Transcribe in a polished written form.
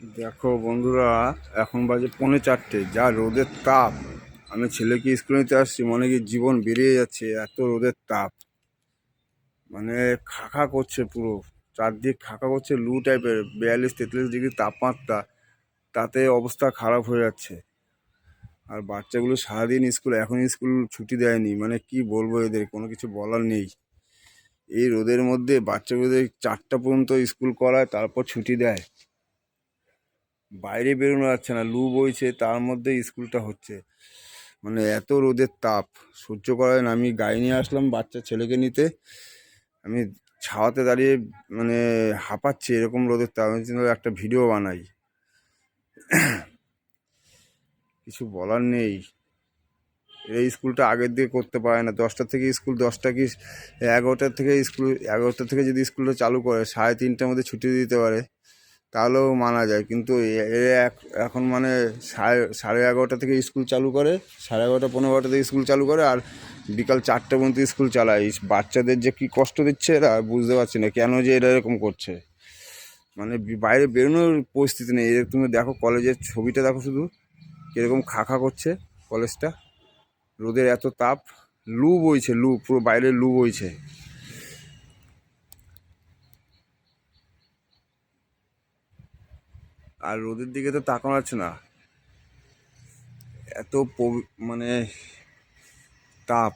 দেখো বন্ধুরা, এখন বাজে 4:45। যা রোদের তাপ! আমি ছেলেকে স্কুলে নিতে আসছি, মনে কি জীবন বেরিয়ে যাচ্ছে, এত রোদের তাপ। মানে খাখা করছে পুরো, চারদিক খাখা করছে, লু টাইপের 42-43 ডিগ্রি তাপমাত্রা। তাতে অবস্থা খারাপ হয়ে যাচ্ছে। আর বাচ্চাগুলো সারাদিন স্কুল, এখন স্কুল ছুটি দেয়নি, মানে কি বলবো, এদের কোনো কিছু বলার নেই। এই রোদের মধ্যে বাচ্চাগুলোদের 4টা পর্যন্ত স্কুল করায়, তারপর ছুটি দেয়। বাইরে বেরোনো যাচ্ছে না, লু বইছে, তার মধ্যে স্কুলটা হচ্ছে। মানে এত রোদের তাপ সহ্য করা যায় না। আমি গাড়ি নিয়ে আসলাম বাচ্চা ছেলেকে নিতে। আমি ছাওয়াতে দাঁড়িয়ে মানে হাঁপাচ্ছি, এরকম রোদের তাপ। আমি চিন্তা করলাম একটা ভিডিও বানাই। কিছু বলার নেই। এই স্কুলটা আগের দিকে করতে পারে না। 10টা থেকে স্কুল, 10টা কি 11টার থেকে স্কুল, 11টা থেকে যদি স্কুলটা চালু করে 3:30টার মধ্যে ছুটি দিতে পারে, তাহলেও মানা যায়। কিন্তু এখন মানে সাড়ে 11টা থেকে স্কুল চালু করে, 11:30 15টা থেকে স্কুল চালু করে, আর বিকাল 4টা পর্যন্ত স্কুল চালায়। এই বাচ্চাদের যে কী কষ্ট দিচ্ছে এরা, বুঝতে পারছি না কেন যে এরা এরকম করছে। মানে বাইরে বেরোনোর পরিস্থিতি নেই। তুমি দেখো কলেজের ছবিটা, দেখো শুধু কীরকম খাখা করছে কলেজটা। রোদের এত তাপ, লু বইছে, লু পুরো বাইরে লু বইছে। আর রোদের দিকে তো তাকানো যাচ্ছে না, এত মানে তাপ।